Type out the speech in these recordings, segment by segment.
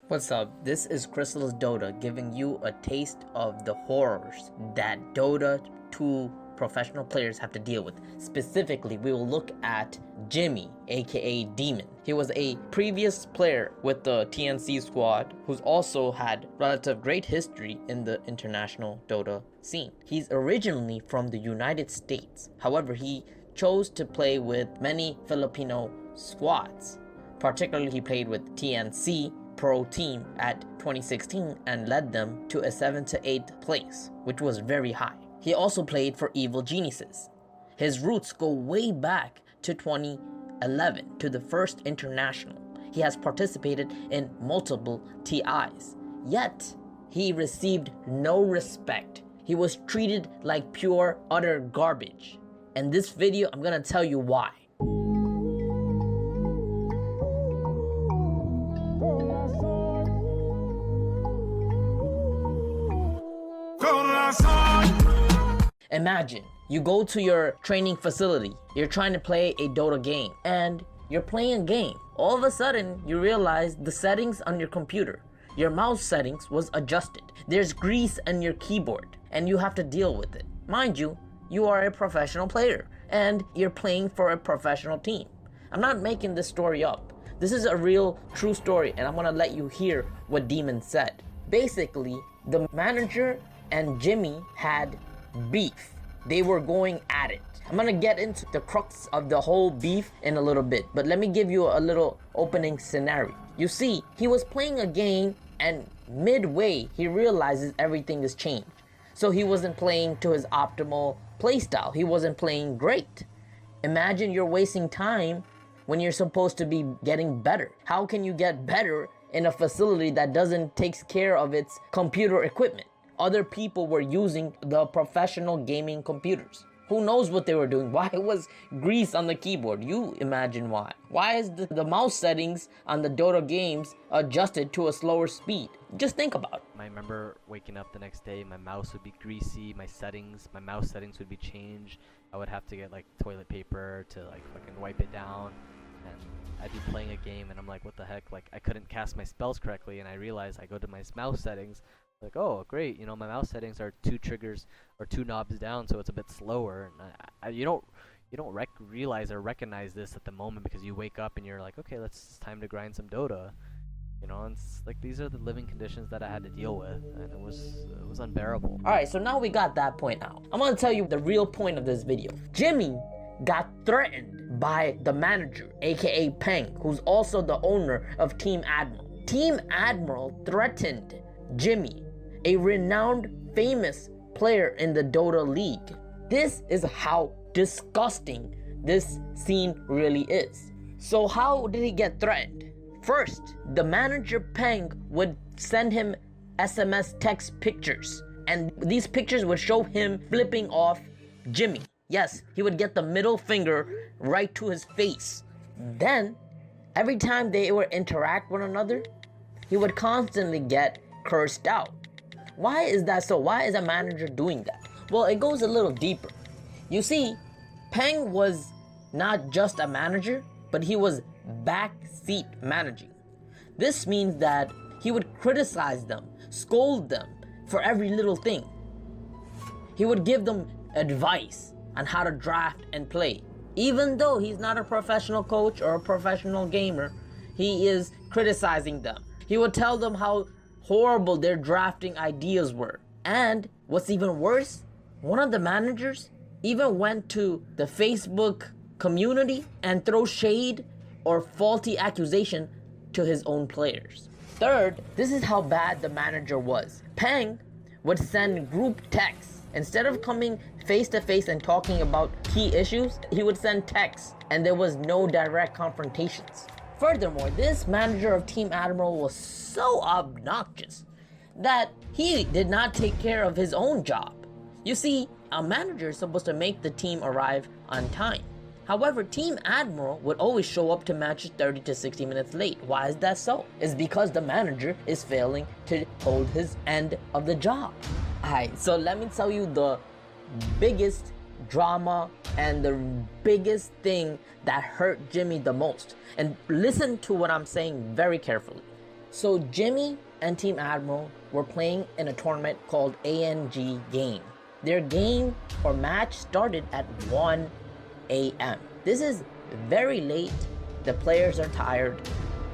What's up? This is Crystalis Dota giving you a taste of the horrors that Dota 2 professional players have to deal with. Specifically, we will look at Jimmy, aka Demon. He was a previous player with the TNC squad who's also had relative great history in the international Dota scene. He's originally from the United States. However, he chose to play with many Filipino squads. Particularly, he played with TNC Pro team at 2016 and led them to a 7th to 8th place, which was very high. He also played for Evil Geniuses. His roots go way back to 2011 to the first international. He has participated in multiple TIs, yet he received no respect. He was treated like pure utter garbage. In this video, I'm gonna tell you why. Imagine you go to your training facility, you're trying to play a Dota game, and you're playing a game. All of a sudden, you realize the settings on your computer, your mouse settings was adjusted. There's grease on your keyboard, and you have to deal with it. Mind you, you are a professional player, and you're playing for a professional team. I'm not making this story up. This is a real, true story, and I'm gonna let you hear what Demon said. Basically, the manager and Jimmy had beef. They were going at it. I'm gonna get into the crux of the whole beef in a little bit, but let me give you a little opening scenario. You see, he was playing a game and midway he realizes everything has changed. So he wasn't playing to his optimal playstyle. He wasn't playing great. Imagine you're wasting time when you're supposed to be getting better. How can you get better in a facility that doesn't take care of its computer equipment? Other people were using the professional gaming computers. Who knows what they were doing? Why was grease on the keyboard? You imagine why. Why is the mouse settings on the Dota games adjusted to a slower speed? Just think about it. I remember waking up the next day, my mouse would be greasy, my mouse settings would be changed. I would have to get like toilet paper to like fucking wipe it down. And I'd be playing a game and I'm like, what the heck? Like I couldn't cast my spells correctly, and I realized I go to my mouse settings. Like, oh great, you know, my mouse settings are 2 triggers or 2 knobs down, so it's a bit slower. And you don't realize or recognize this at the moment because you wake up and you're like, okay, it's time to grind some Dota, you know. And it's like these are the living conditions that I had to deal with, and it was unbearable. All right, so now we got that point out. I'm gonna tell you the real point of this video. Jimmy got threatened by the manager, aka Peng, who's also the owner of Team Admiral. Team Admiral threatened Jimmy, a renowned, famous player in the Dota League. This is how disgusting this scene really is. So how did he get threatened? First, the manager Peng would send him SMS text pictures, and these pictures would show him flipping off Jimmy. Yes, he would get the middle finger right to his face. Then, every time they would interact with one another, he would constantly get cursed out. Why is that so? Why is a manager doing that? Well, it goes a little deeper. You see, Peng was not just a manager, but he was backseat managing. This means that he would criticize them, scold them for every little thing. He would give them advice on how to draft and play. Even though he's not a professional coach or a professional gamer, he is criticizing them. He would tell them how horrible their drafting ideas were. And what's even worse, one of the managers even went to the Facebook community and throw shade or faulty accusation to his own players. Third, this is how bad the manager was. Peng would send group texts. Instead of coming face to face and talking about key issues, he would send texts, and there was no direct confrontations. Furthermore, this manager of Team Admiral was so obnoxious that he did not take care of his own job. You see, a manager is supposed to make the team arrive on time. However, Team Admiral would always show up to matches 30 to 60 minutes late. Why is that so? It's because the manager is failing to hold his end of the job. Alright, so let me tell you the biggest drama and the biggest thing that hurt Jimmy the most. And listen to what I'm saying very carefully. So Jimmy and Team Admiral were playing in a tournament called ANG Game. Their game or match started at 1 a.m. This is very late. The players are tired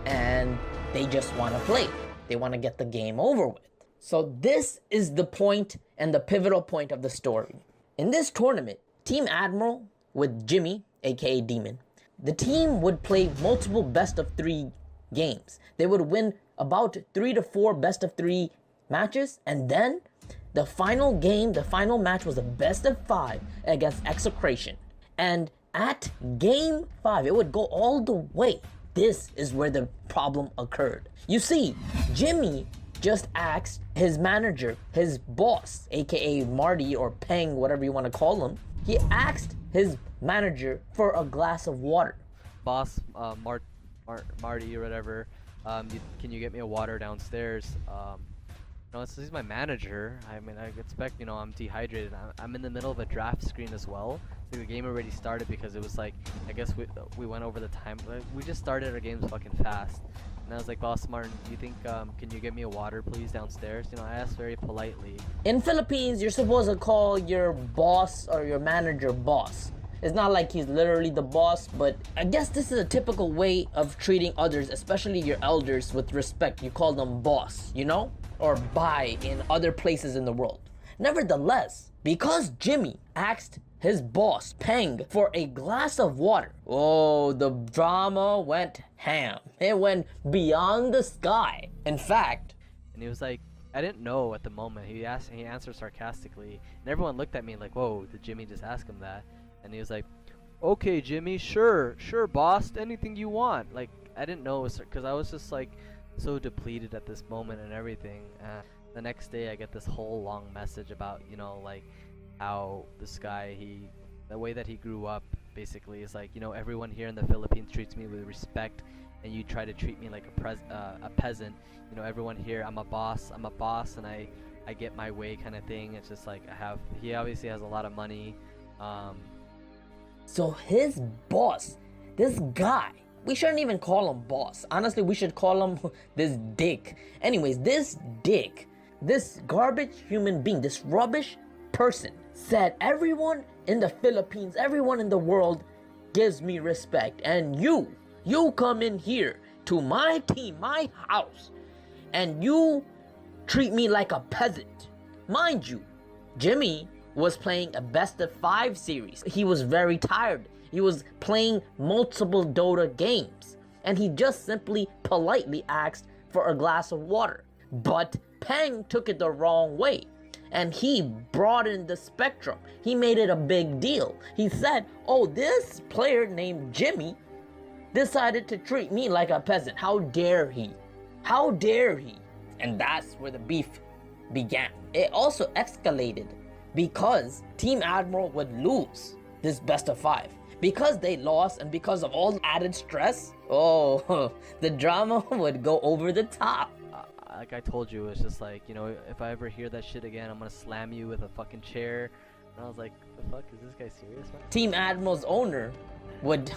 and they just want to play. They want to get the game over with. So this is the point and the pivotal point of the story. In this tournament, Team Admiral with Jimmy, aka Demon, the team would play multiple best of 3 games. They would win about 3 to 4 best of 3 matches, and then the final game, the final match was a best of 5 against Execration. And at game 5, it would go all the way. This is where the problem occurred. You see, Jimmy just asked his manager, his boss, aka Marty or Peng, whatever you want to call him. He asked his manager for a glass of water. Boss, Marty or whatever, can you get me a water downstairs? He's my manager. I mean, I expect, I'm dehydrated. I'm in the middle of a draft screen as well. So the game already started because it was like, I guess we went over the time. We just started our games fucking fast. And I was like, Boss Martin, do you think, can you get me a water please downstairs? I asked very politely. In Philippines, you're supposed to call your boss or your manager boss. It's not like he's literally the boss, but I guess this is a typical way of treating others, especially your elders, with respect. You call them boss, or bye in other places in the world. Nevertheless, because Jimmy asked his boss, Peng, for a glass of water, the drama went ham. It went beyond the sky. In fact, and he was like, I didn't know at the moment. He answered sarcastically, and everyone looked at me like, whoa, did Jimmy just ask him that? And he was like, okay, Jimmy, sure, boss, anything you want. Like, I didn't know, because I was just like so depleted at this moment and everything. The next day I get this whole long message about, like how this guy, the way that he grew up basically is like, everyone here in the Philippines treats me with respect, and you try to treat me like a peasant. Everyone here, I'm a boss, and I get my way kind of thing. It's just like he obviously has a lot of money. So his boss, this guy, we shouldn't even call him boss. Honestly, we should call him this dick. Anyways, this dick, this garbage human being, this rubbish person said everyone in the Philippines, everyone in the world gives me respect. And you come in here to my team, my house, and you treat me like a peasant. Mind you, Jimmy was playing a best of 5 series. He was very tired. He was playing multiple Dota games, and he just simply politely asked for a glass of water. But Peng took it the wrong way, and he broadened the spectrum. He made it a big deal. He said, this player named Jimmy decided to treat me like a peasant. How dare he? How dare he? And that's where the beef began. It also escalated because Team Admiral would lose this best of 5. Because they lost and because of all the added stress, the drama would go over the top. Like I told you, it's just like, if I ever hear that shit again, I'm gonna slam you with a fucking chair. And I was like, the fuck, is this guy serious, man? Team Admiral's owner would,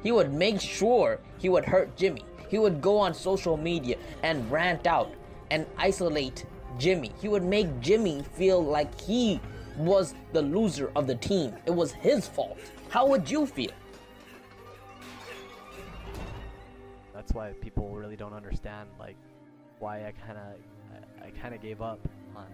he would make sure he would hurt Jimmy. He would go on social media and rant out and isolate Jimmy. He would make Jimmy feel like he was the loser of the team. It was his fault. How would you feel? That's why people really don't understand, like, why I kind of gave up on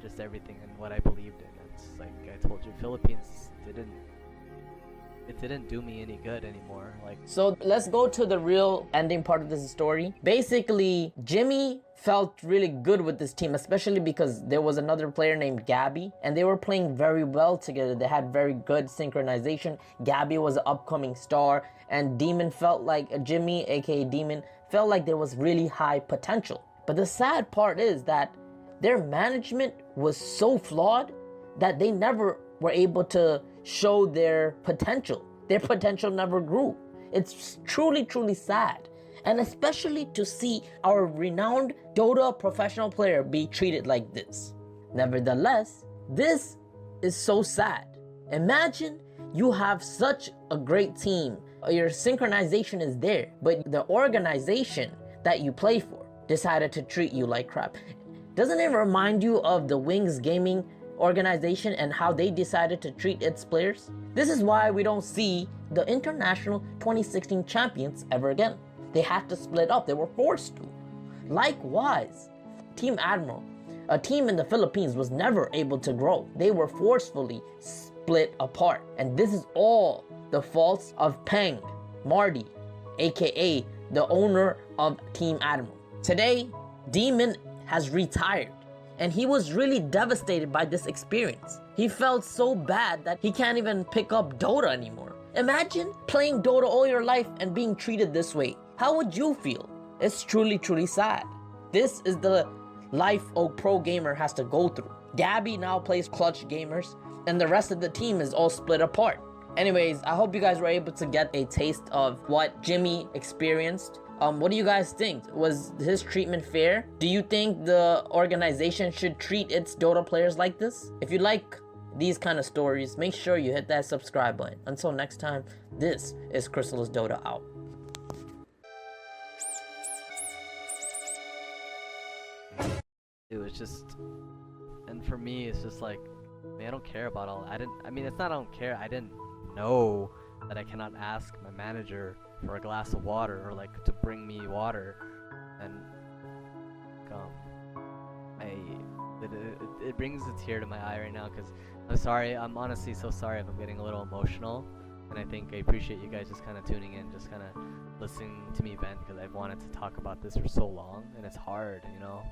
just everything and what I believed in. It's like I told you, Philippines didn't do me any good anymore. Like, so let's go to the real ending part of this story. Basically, Jimmy felt really good with this team, especially because there was another player named Gabby, and they were playing very well together. They had very good synchronization. Gabby was an upcoming star, and Demon felt like Jimmy, aka Demon, felt like there was really high potential. But the sad part is that their management was so flawed that they never were able to show their potential. Their potential never grew. It's truly, truly sad. And especially to see our renowned Dota professional player be treated like this. Nevertheless, this is so sad. Imagine you have such a great team. Your synchronization is there, but the organization, that you play for decided to treat you like crap. Doesn't it remind you of the Wings Gaming organization and how they decided to treat its players? This is why we don't see the international 2016 champions ever again. They had to split up. They were forced to. Likewise, Team Admiral, a team in the Philippines, was never able to grow. They were forcefully split apart. And this is all the faults of Peng Marty, aka the owner of Team Admiral. Today, Demon has retired, and he was really devastated by this experience. He felt so bad that he can't even pick up Dota anymore. Imagine playing Dota all your life and being treated this way. How would you feel? It's truly, truly sad. This is the life a pro gamer has to go through. Gabby now plays Clutch Gamers, and the rest of the team is all split apart. Anyways, I hope you guys were able to get a taste of what Jimmy experienced. What do you guys think? Was his treatment fair? Do you think the organization should treat its Dota players like this? If you like these kind of stories, make sure you hit that subscribe button. Until next time, this is Crystalis Dota out. It was just, and for me, it's just like, man, I don't care about all. I mean, it's not I don't care. I didn't know that I cannot ask my manager for a glass of water or like to bring me water, and it brings a tear to my eye right now because I'm sorry. I'm honestly so sorry if I'm getting a little emotional, and I think I appreciate you guys just kind of tuning in, just kind of listening to me vent, because I've wanted to talk about this for so long, and it's hard, you know.